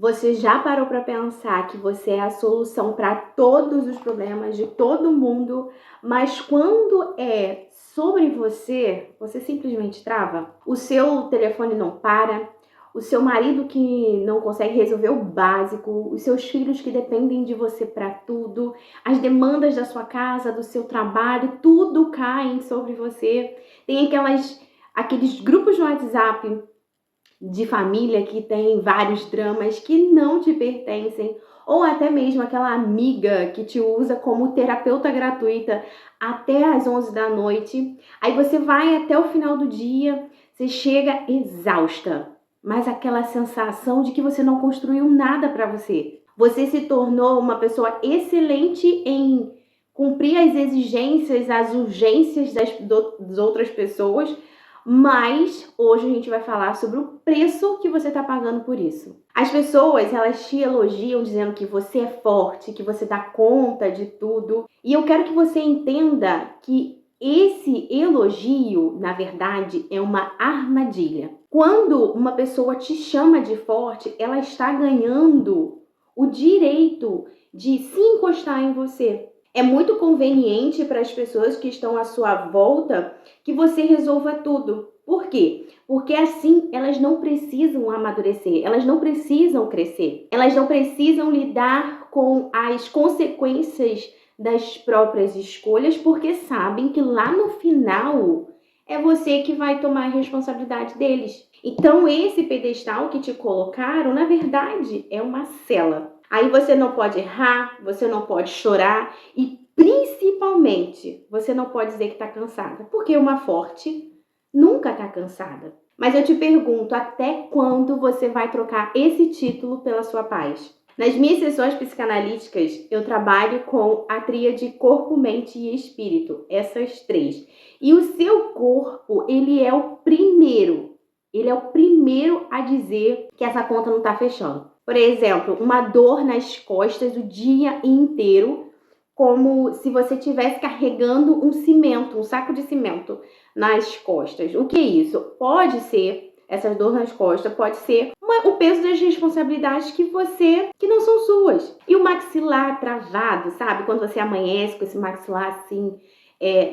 Você já parou para pensar que você é a solução para todos os problemas de todo mundo, mas quando é sobre você, você simplesmente trava? O seu telefone não para, o seu marido que não consegue resolver o básico, os seus filhos que dependem de você para tudo, as demandas da sua casa, do seu trabalho, tudo caem sobre você. Tem aqueles grupos no WhatsApp de família que tem vários dramas que não te pertencem, ou até mesmo aquela amiga que te usa como terapeuta gratuita até às 11 da noite. Aí você vai até o final do dia, você chega exausta, mas aquela sensação de que você não construiu nada para você. Você se tornou uma pessoa excelente em cumprir as exigências, as urgências das outras pessoas, mas hoje a gente vai falar sobre o preço que você está pagando por isso. As pessoas, elas te elogiam dizendo que você é forte, que você dá conta de tudo. E eu quero que você entenda que esse elogio, na verdade, é uma armadilha. Quando uma pessoa te chama de forte, ela está ganhando o direito de se encostar em você. É muito conveniente para as pessoas que estão à sua volta que você resolva tudo. Por quê? Porque assim elas não precisam amadurecer, elas não precisam crescer, elas não precisam lidar com as consequências das próprias escolhas, porque sabem que lá no final é você que vai tomar a responsabilidade deles. Então esse pedestal que te colocaram, na verdade, é uma cela. Aí você não pode errar, você não pode chorar e principalmente você não pode dizer que está cansada, porque uma forte nunca está cansada. Mas eu te pergunto, até quando você vai trocar esse título pela sua paz? Nas minhas sessões psicanalíticas, eu trabalho com a tríade corpo, mente e espírito, essas três. E o seu corpo, ele é o primeiro a dizer que essa conta não está fechando. Por exemplo, uma dor nas costas o dia inteiro, como se você estivesse carregando um cimento, um saco de cimento nas costas. O que é isso? Pode ser, essas dores nas costas, pode ser o peso das responsabilidades que não são suas. E o maxilar travado, sabe? Quando você amanhece com esse maxilar assim,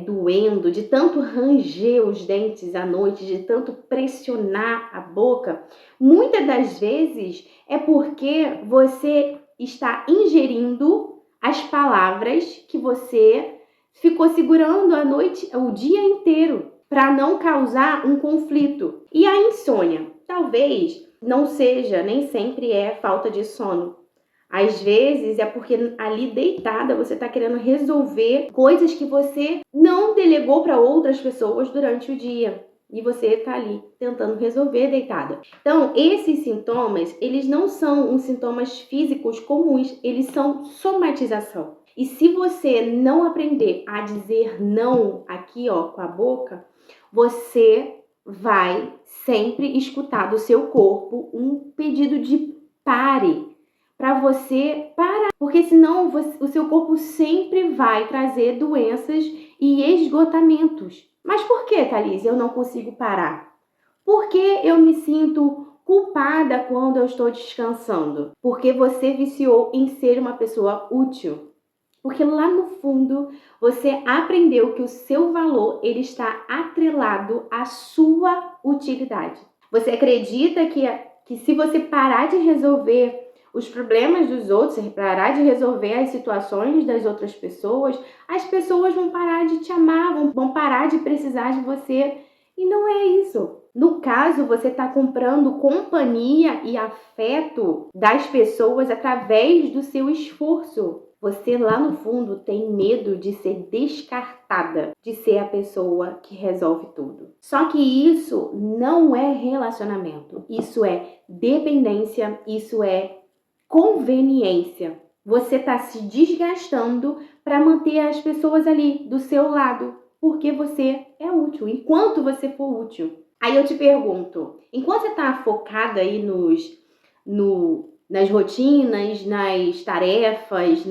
doendo, de tanto ranger os dentes à noite, de tanto pressionar a boca, muitas das vezes é porque você está ingerindo as palavras que você ficou segurando a noite, o dia inteiro, para não causar um conflito. E a insônia, talvez não seja, nem sempre é falta de sono. Às vezes é porque ali deitada você está querendo resolver coisas que você não delegou para outras pessoas durante o dia. E você está ali tentando resolver deitada. Então, esses sintomas, eles não são uns sintomas físicos comuns, eles são somatização. E se você não aprender a dizer não aqui, ó, com a boca, você vai sempre escutar do seu corpo um pedido de pare, para você parar, porque senão o seu corpo sempre vai trazer doenças e esgotamentos. Mas por que, Thalise, eu não consigo parar? Por que eu me sinto culpada quando eu estou descansando? Porque você viciou em ser uma pessoa útil. Porque lá no fundo você aprendeu que o seu valor ele está atrelado à sua utilidade. Você acredita que se você parar de resolver os problemas dos outros, parar de resolver as situações das outras pessoas, as pessoas vão parar de te amar, vão parar de precisar de você. E não é isso. No caso, você está comprando companhia e afeto das pessoas através do seu esforço. Você lá no fundo tem medo de ser descartada, de ser a pessoa que resolve tudo. Só que isso não é relacionamento, isso é dependência, isso é conveniência. Você está se desgastando para manter as pessoas ali do seu lado, porque você é útil, enquanto você for útil. Aí eu te pergunto, enquanto você está focada aí nas rotinas, nas tarefas,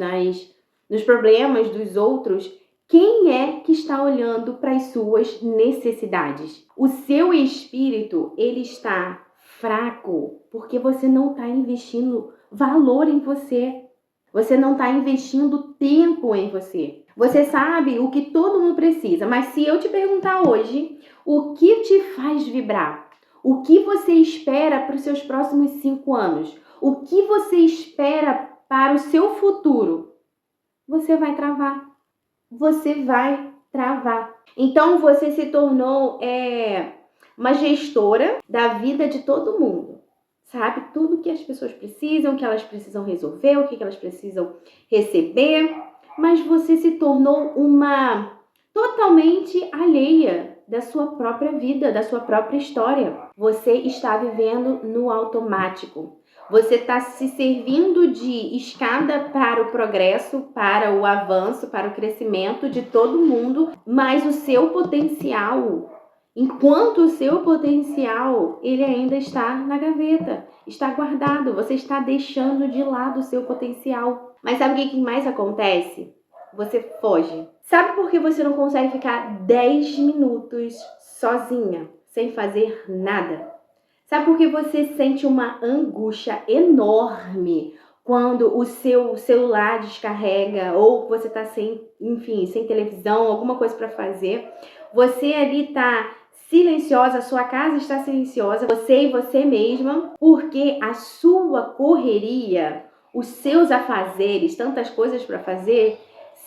nos problemas dos outros, quem é que está olhando para as suas necessidades? O seu espírito, ele está fraco porque você não está investindo valor em você. Você não está investindo tempo em você. Você sabe o que todo mundo precisa, mas se eu te perguntar hoje, o que te faz vibrar? O que você espera para os seus próximos 5 anos? O que você espera para o seu futuro? Você vai travar. Você vai travar. Então você se tornou uma gestora da vida de todo mundo. Sabe tudo que as pessoas precisam, o que elas precisam resolver, o que elas precisam receber, mas você se tornou uma totalmente alheia da sua própria vida, da sua própria história. Você está vivendo no automático. Você está se servindo de escada para o progresso, para o avanço, para o crescimento de todo mundo, mas o seu potencial, enquanto o seu potencial, ele ainda está na gaveta, está guardado, você está deixando de lado o seu potencial. Mas sabe o que mais acontece? Você foge. Sabe por que você não consegue ficar 10 minutos sozinha, sem fazer nada? Sabe por que você sente uma angústia enorme quando o seu celular descarrega ou você está sem televisão, alguma coisa para fazer? Você ali está silenciosa, a sua casa está silenciosa, você e você mesma, porque a sua correria, os seus afazeres, tantas coisas para fazer,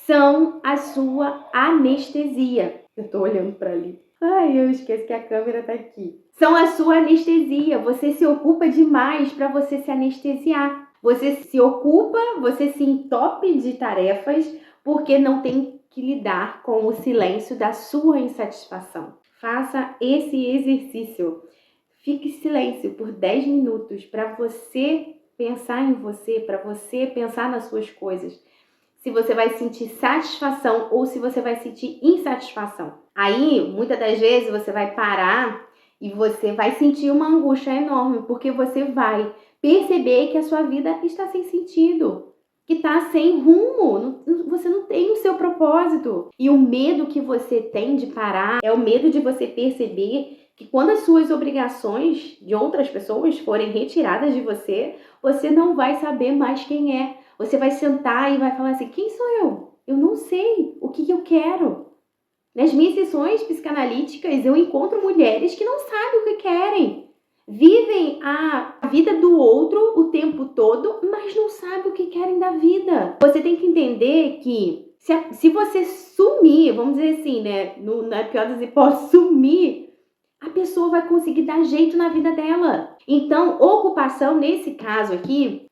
são a sua anestesia. Eu tô olhando para ali. Ai, eu esqueço que a câmera tá aqui. São a sua anestesia. Você se ocupa demais para você se anestesiar. Você se ocupa, você se entope de tarefas porque não tem que lidar com o silêncio da sua insatisfação. Faça esse exercício. Fique em silêncio por 10 minutos para você pensar em você, para você pensar nas suas coisas. Se você vai sentir satisfação ou se você vai sentir insatisfação. Aí, muitas das vezes, você vai parar e você vai sentir uma angústia enorme, porque você vai perceber que a sua vida está sem sentido, que está sem rumo, você não tem o seu propósito. E o medo que você tem de parar é o medo de você perceber que quando as suas obrigações de outras pessoas forem retiradas de você, você não vai saber mais quem é. Você vai sentar e vai falar assim, quem sou eu? Eu não sei o que eu quero. Nas minhas sessões psicanalíticas, eu encontro mulheres que não sabem o que querem. Vivem a vida do outro o tempo todo, mas não sabem o que querem da vida. Você tem que entender que se você sumir, vamos dizer assim, né? Na pior das hipóteses, sumir, a pessoa vai conseguir dar jeito na vida dela. Então, ocupação, nesse caso aqui,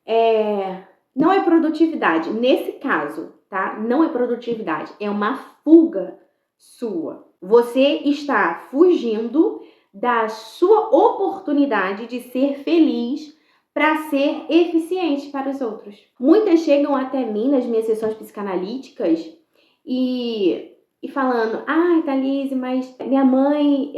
não é produtividade. Nesse caso, tá? Não é produtividade. É uma fuga sua. Você está fugindo da sua oportunidade de ser feliz para ser eficiente para os outros. Muitas chegam até mim nas minhas sessões psicanalíticas e falando, Thalise, mas minha mãe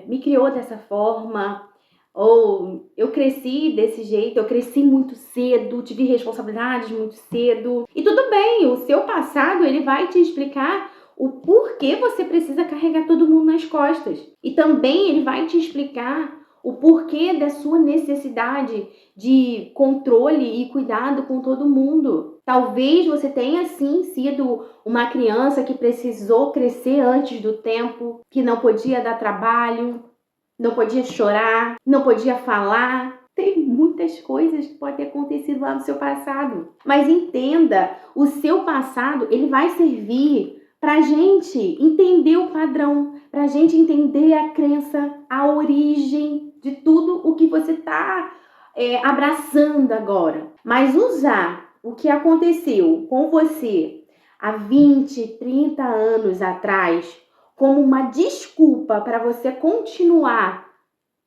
me criou dessa forma, ou eu cresci desse jeito, eu cresci muito cedo, tive responsabilidades muito cedo. E tudo bem, o seu passado ele vai te explicar o porquê você precisa carregar todo mundo nas costas. E também ele vai te explicar o porquê da sua necessidade de controle e cuidado com todo mundo. Talvez você tenha sim sido uma criança que precisou crescer antes do tempo, que não podia dar trabalho, não podia chorar, não podia falar. Tem muitas coisas que podem ter acontecido lá no seu passado. Mas entenda, o seu passado ele vai servir para a gente entender o padrão, para a gente entender a crença, a origem de tudo o que você está abraçando agora. Mas usar o que aconteceu com você há 20, 30 anos atrás como uma desculpa para você continuar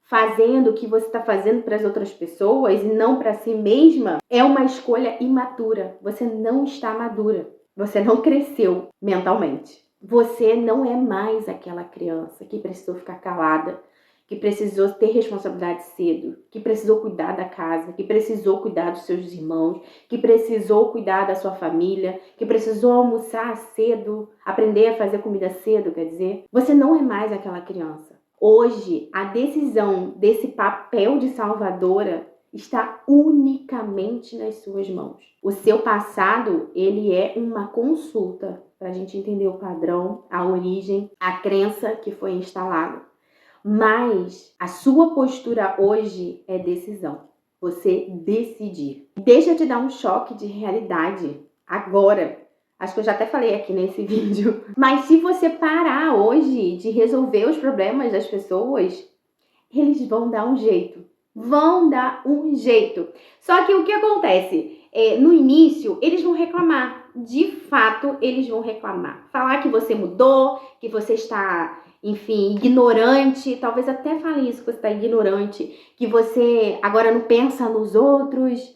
fazendo o que você está fazendo para as outras pessoas e não para si mesma, é uma escolha imatura. Você não está madura. Você não cresceu mentalmente. Você não é mais aquela criança que precisou ficar calada, que precisou ter responsabilidade cedo, que precisou cuidar da casa, que precisou cuidar dos seus irmãos, que precisou cuidar da sua família, que precisou almoçar cedo, aprender a fazer comida cedo, quer dizer. Você não é mais aquela criança. Hoje, a decisão desse papel de salvadora está unicamente nas suas mãos. O seu passado, ele é uma consulta para a gente entender o padrão, a origem, a crença que foi instalada. Mas a sua postura hoje é decisão. Você decidir. Deixa eu te dar um choque de realidade agora. Acho que eu já até falei aqui nesse vídeo. Mas se você parar hoje de resolver os problemas das pessoas, eles vão dar um jeito. Vão dar um jeito. Só que o que acontece? No início, eles vão reclamar. De fato, eles vão reclamar. Falar que você mudou, que você está, enfim, ignorante. Talvez até fale isso, que você está ignorante. Que você agora não pensa nos outros.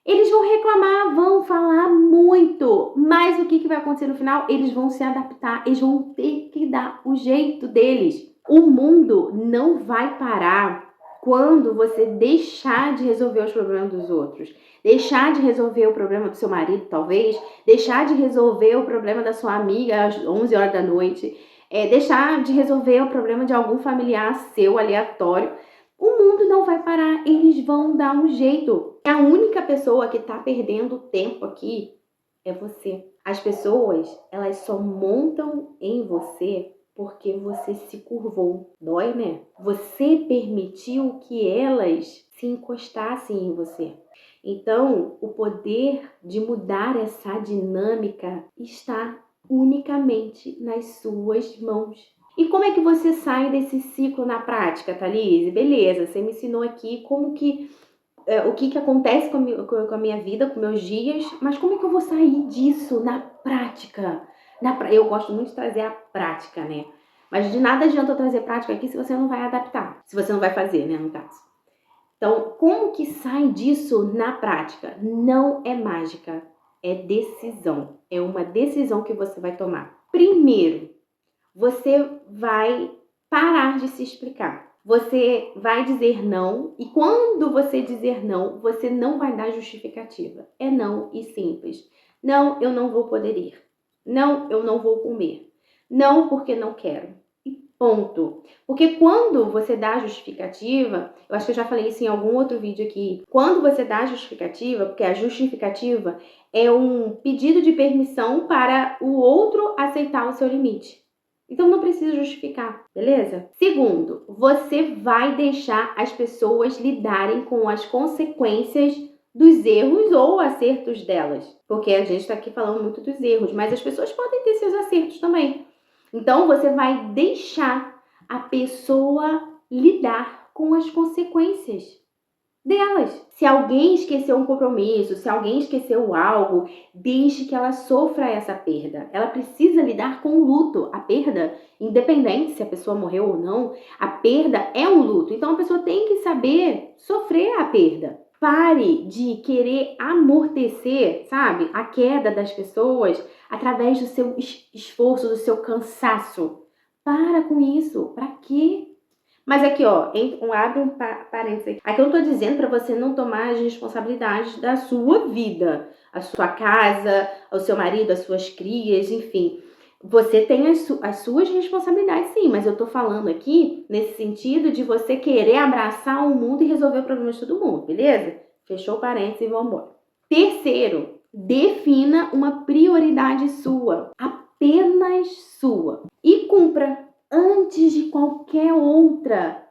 Eles vão reclamar, vão falar muito. Mas o que vai acontecer no final? Eles vão se adaptar. Eles vão ter que dar o jeito deles. O mundo não vai parar quando você deixar de resolver os problemas dos outros, deixar de resolver o problema do seu marido, talvez, deixar de resolver o problema da sua amiga às 11 horas da noite, deixar de resolver o problema de algum familiar seu aleatório. O mundo não vai parar, eles vão dar um jeito. A única pessoa que está perdendo tempo aqui é você. As pessoas, elas só montam em você porque você se curvou. Dói, né? Você permitiu que elas se encostassem em você. Então, o poder de mudar essa dinâmica está unicamente nas suas mãos. E como é que você sai desse ciclo na prática, Thalise? Beleza, você me ensinou aqui como que o que acontece com a minha vida, com meus dias, mas como é que eu vou sair disso na prática? Eu gosto muito de trazer a prática, né? Mas de nada adianta eu trazer prática aqui se você não vai adaptar, se você não vai fazer, né, no caso. Então, como que sai disso na prática? Não é mágica, é decisão. É uma decisão que você vai tomar. Primeiro, você vai parar de se explicar. Você vai dizer não, e quando você dizer não, você não vai dar justificativa. É não e simples. Não, eu não vou poder ir. Não, eu não vou comer. Não, porque não quero. E ponto. Porque quando você dá justificativa, eu acho que eu já falei isso em algum outro vídeo aqui. Quando você dá justificativa, porque a justificativa é um pedido de permissão para o outro aceitar o seu limite. Então não precisa justificar, beleza? Segundo, você vai deixar as pessoas lidarem com as consequências dos erros ou acertos delas. Porque a gente está aqui falando muito dos erros, mas as pessoas podem ter seus acertos também. Então você vai deixar a pessoa lidar com as consequências delas. Se alguém esqueceu um compromisso, se alguém esqueceu algo, deixe que ela sofra essa perda. Ela precisa lidar com o luto. A perda, independente se a pessoa morreu ou não, a perda é um luto. Então a pessoa tem que saber sofrer a perda. Pare de querer amortecer, sabe, a queda das pessoas através do seu esforço, do seu cansaço. Para com isso. Para quê? Mas aqui, ó, abre um parênteses aqui. Aqui eu não tô dizendo para você não tomar as responsabilidades da sua vida, a sua casa, o seu marido, as suas crias, enfim. Você tem as suas responsabilidades, sim, mas eu tô falando aqui nesse sentido de você querer abraçar o mundo e resolver o problema de todo mundo, beleza? Fechou o parênteses e vamos embora. Terceiro, defina uma prioridade sua, apenas sua, e cumpra antes de qualquer outra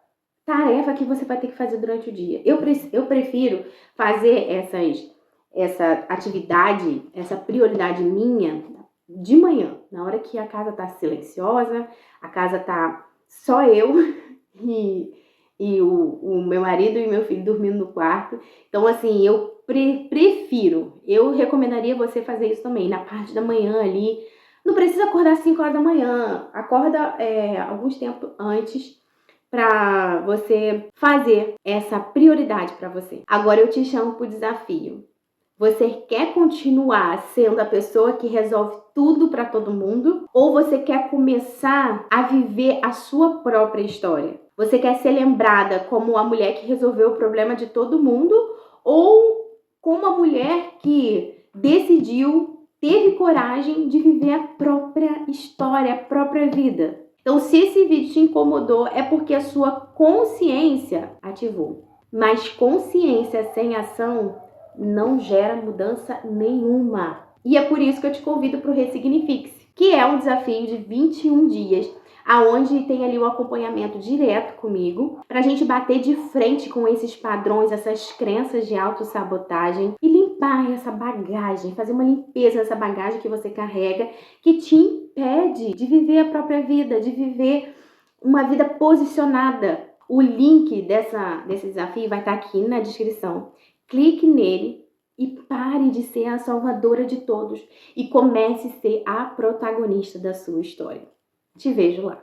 tarefa que você vai ter que fazer durante o dia. Eu prefiro fazer essa atividade, essa prioridade minha de manhã, na hora que a casa tá silenciosa, a casa tá só eu e o meu marido e meu filho dormindo no quarto. Então, assim, eu prefiro, eu recomendaria você fazer isso também, na parte da manhã ali. Não precisa acordar às 5 horas da manhã. Acorda alguns tempos antes para você fazer essa prioridade para você. Agora eu te chamo para o desafio. Você quer continuar sendo a pessoa que resolve tudo para todo mundo? Ou você quer começar a viver a sua própria história? Você quer ser lembrada como a mulher que resolveu o problema de todo mundo? Ou como a mulher que decidiu, teve coragem de viver a própria história, a própria vida? Então, se esse vídeo te incomodou, é porque a sua consciência ativou. Mas consciência sem ação não gera mudança nenhuma. E é por isso que eu te convido para o Ressignifique-se, que é um desafio de 21 dias, aonde tem ali o acompanhamento direto comigo, para a gente bater de frente com esses padrões, essas crenças de autossabotagem e limpar essa bagagem, fazer uma limpeza nessa bagagem que você carrega, que te impede de viver a própria vida, de viver uma vida posicionada. O link desse desafio vai estar aqui na descrição. Clique nele e pare de ser a salvadora de todos e comece a ser a protagonista da sua história. Te vejo lá.